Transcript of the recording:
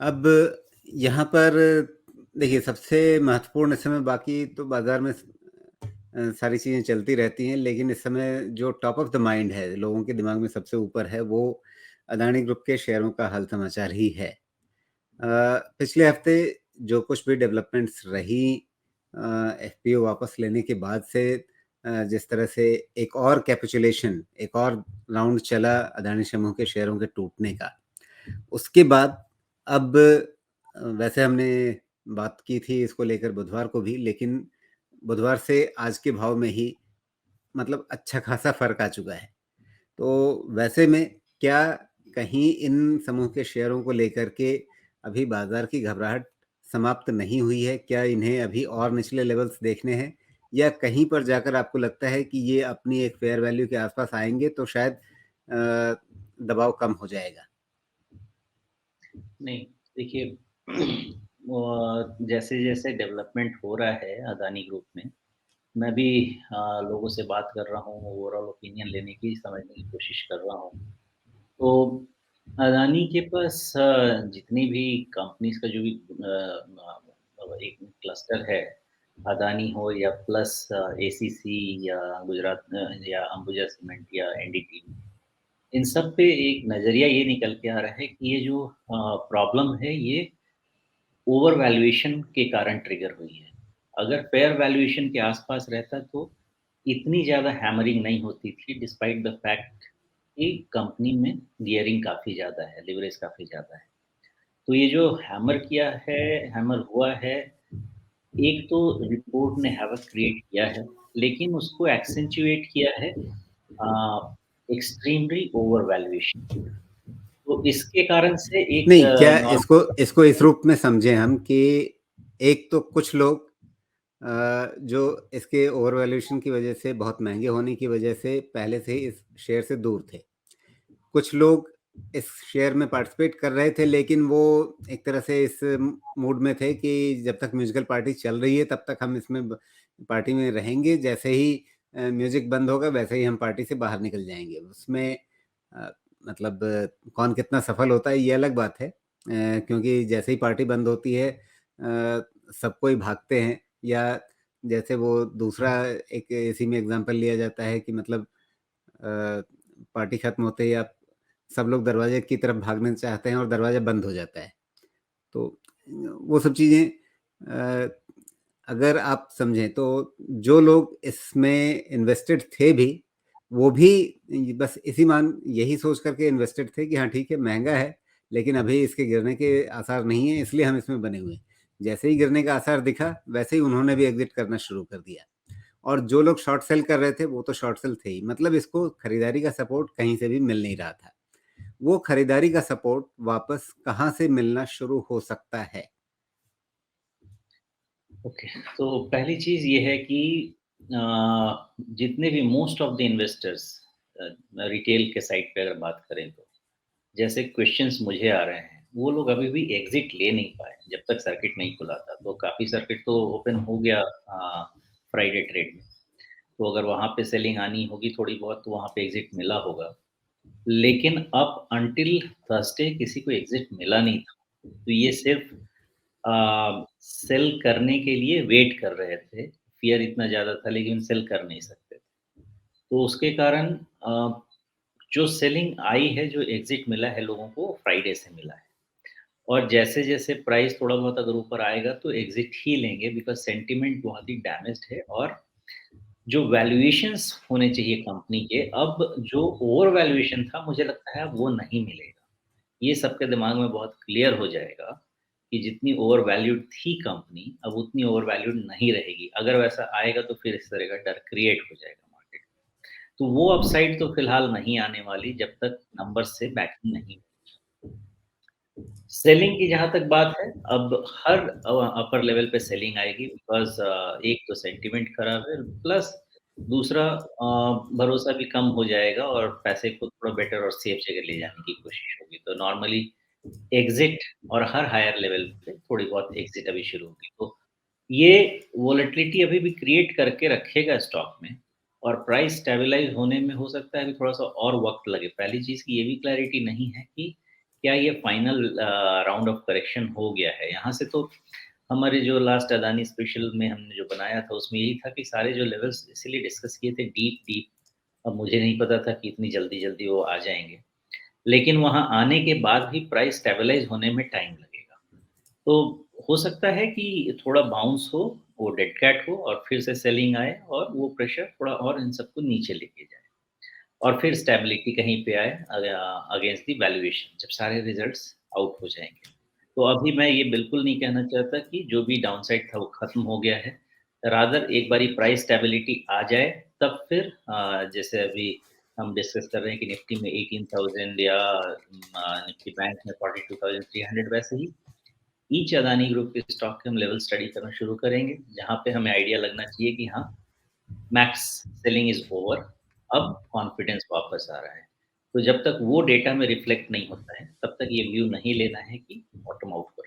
अब यहाँ पर देखिए सबसे महत्वपूर्ण इस समय बाकी तो बाज़ार में सारी चीज़ें चलती रहती हैं, लेकिन इस समय जो टॉप ऑफ द माइंड है, लोगों के दिमाग में सबसे ऊपर है, वो अदानी ग्रुप के शेयरों का हाल-समाचार ही है। पिछले हफ्ते जो कुछ भी डेवलपमेंट्स रही एफपीओ वापस लेने के बाद से जिस तरह से एक और कैपिचुलेशन, एक और राउंड चला अदानी समूह के शेयरों के टूटने का, उसके बाद अब वैसे हमने बात की थी इसको लेकर बुधवार को भी, लेकिन बुधवार से आज के भाव में ही मतलब अच्छा खासा फ़र्क आ चुका है। तो वैसे में क्या कहीं इन समूह के शेयरों को लेकर के अभी बाज़ार की घबराहट समाप्त नहीं हुई है? क्या इन्हें अभी और निचले लेवल्स देखने हैं? या कहीं पर जाकर आपको लगता है कि ये अपनी एक फेयर वैल्यू के आस-पास आएँगे तो शायद दबाव कम हो जाएगा? नहीं, देखिए जैसे-जैसे डेवलपमेंट हो रहा है अदानी ग्रुप में, मैं भी लोगों से बात कर रहा हूँ, ओवरऑल ओपिनियन लेने की, समझने की कोशिश कर रहा हूँ। तो अदानी के पास जितनी भी कंपनीज़ का जो भी एक क्लस्टर है, अदानी हो या प्लस एसीसी या गुजरात या अंबुजा सीमेंट या एनडीटीवी, इन सब पे एक नज़रिया ये निकल के आ रहा है कि ये जो प्रॉब्लम है, ये ओवर वैल्यूएशन के कारण ट्रिगर हुई है। अगर फेयर वैल्यूएशन के आसपास रहता तो इतनी ज़्यादा हैमरिंग नहीं होती थी डिस्पाइट द फैक्ट कि कंपनी में गियरिंग काफ़ी ज़्यादा है, लिवरेज काफ़ी ज़्यादा है। तो ये जो हैमर हुआ है, एक तो रिपोर्ट ने हैवक क्रिएट किया है, लेकिन उसको एक्सेंचुएट किया है एक्सट्रीमली ओवर वैल्यूएशन। तो इसके कारण से एक नहीं, क्या नॉर्म इसको इसको इस रूप में समझें हम कि एक तो कुछ लोग जो इसके ओवर वैल्यूएशन की वजह से, बहुत महँगे होने की वजह से पहले से ही इस शेयर से दूर थे। कुछ लोग इस शेयर में पार्टिसिपेट कर रहे थे, लेकिन वो एक तरह से इस मूड में थे कि जब तक म्यूज़िकल पार्टी चल रही है, तब तक हम इसमें पार्टी में रहेंगे। जैसे ही म्यूज़िक बंद होगा, वैसे ही हम पार्टी से बाहर निकल जाएँगे। उसमें अ, मतलब कौन कितना सफल होता है, ये अलग बात है। क्योंकि जैसे ही पार्टी बंद होती है सब कोई भागते हैं, या जैसे वो दूसरा एक इसी में एग्ज़ाम्पल लिया जाता है कि मतलब अ, पार्टी खत्म होते ही आप सब लोग दरवाजे की तरफ भागना चाहते हैं और दरवाज़ा बंद हो जाता है। तो वो सब चीज़ें अ, अगर आप समझें तो जो लोग इसमें इन्वेस्टेड थे भी, वो भी बस इसी मान यही सोच कर के इन्वेस्टेड थे कि हाँ ठीक है, महँगा है, लेकिन अभी इसके गिरने के आसार नहीं हैं, इसलिए हम इसमें बने हुए हैं। जैसे ही गिरने का आसार दिखा, वैसे ही उन्होंने भी एग्ज़िट करना शुरू कर दिया। और जो लोग शॉर्ट सेल कर रहे थे, वो तो शॉर्ट सेल थे ही। मतलब इसको खरीदारी का सपोर्ट कहीं से भी मिल नहीं रहा था। वो खरीदारी का सपोर्ट वापस कहाँ से मिलना शुरू हो सकता है? ओके, तो पहली चीज़ ये है कि जितने भी most of the investors retail के साइड पे अगर बात करें तो, जैसे क्वेश्चंस मुझे आ रहे हैं, वो लोग अभी भी एग्ज़िट ले नहीं पाए, जब तक सर्किट नहीं खुला था। तो काफ़ी सर्किट तो ओपन हो गया फ्राइडे ट्रेड में, तो अगर वहाँ पे सेलिंग आनी होगी थोड़ी बहुत, तो वहाँ पे एग्ज़िट मिला होगा। लेकिन अप अंटिल थर्सडे किसी को एग्ज़िट मिला नहीं था। तो ये सिर्फ़ सेल करने के लिए वेट कर रहे थे। फ़ियर इतना ज़्यादा था लेकिन सेल कर नहीं सकते थे। तो उसके कारण जो सेलिंग आई है, जो एग्ज़िट मिला है लोगों को, फ्राइडे से मिला है। और जैसे-जैसे प्राइस थोड़ा बहुत अगर ऊपर आएगा तो एग्ज़िट ही लेंगे बिकॉज़ सेंटिमेंट बहुत ही डैमेज्ड है और जो वैल्यूएशंस होने चाहिए कंपनी के, अब जो ओवर वैल्यूएशन था मुझे लगता है अब वो नहीं मिलेगा। ये सबके दिमाग में बहुत क्लियर हो जाएगा कि जितनी ओवर वैल्यूड थी कंपनी, अब उतनी ओवर वैल्यूड नहीं रहेगी। अगर वैसा आएगा तो फिर इस तरह का डर क्रिएट हो जाएगा मार्केट में। तो वो अपसाइड तो फिलहाल नहीं आने वाली जब तक नंबर्स से बैकिंग नहीं। सेलिंग की जहाँ तक बात है, अब हर अपर लेवल पे सेलिंग आएगी बिकॉज़ एक तो सेंटिमेंट खराब है, प्लस दूसरा भरोसा भी कम हो जाएगा और पैसे को थोड़ा बेटर और सेफ जगह ले जाने की कोशिश होगी। तो नॉर्मली एग्ज़िट और हर हायर लेवल पे थोड़ी बहुत एग्ज़िट अभी शुरू होगी। तो ये वोलेटिलिटी अभी भी क्रिएट करके रखेगा स्टॉक में और प्राइस स्टेबलाइज़ होने में हो सकता है अभी थोड़ा-सा और वक़्त लगे। पहली चीज़ की ये भी क्लैरिटी नहीं है कि क्या ये फाइनल राउंड ऑफ करेक्शन हो गया है? यहाँ से तो हमारे जो लास्ट अदानी स्पेशल में हमने जो बनाया था, उसमें यही था कि सारे जो लेवल्स इसीलिए डिस्कस किए थे डीप, डीप। अब मुझे नहीं पता था कि इतनी जल्दी-जल्दी वो आ जाएँगे। लेकिन वहाँ आने के बाद भी प्राइस स्टेबलाइज़ होने में टाइम लगेगा। तो हो सकता है कि थोड़ा बाउंस हो, वो डेड कैट हो और फिर से सेलिंग आए और वो प्रेशर थोड़ा और इन सबको नीचे लेके जाए और फिर स्टेबिलिटी कहीं पे आए अगेंस्ट द वैल्यूएशन जब सारे रिजल्ट्स आउट हो जाएँगे। तो अभी मैं ये बिल्कुल नहीं कहना चाहता कि जो भी डाउनसाइड था वो खत्म हो गया है। रादर एक बारी प्राइस स्टेबिलिटी आ जाए तब फिर जैसे अभी हम डिस्कस कर रहे हैं कि निफ्टी में 18,000 या निफ्टी बैंक में 42,300 वैसे ही ईच अदानी ग्रुप के स्टॉक के हम लेवल स्टडी करना शुरू करेंगे, जहाँ पे हमें आइडिया लगना चाहिए कि हाँ, मैक्स सेलिंग इज़ ओवर, अब कॉन्फिडेंस वापस आ रहा है। तो जब तक वो डेटा में रिफ्लेक्ट नहीं होता है, तब तक ये व्यू नहीं लेना है कि बॉटम आउट हो रहा है।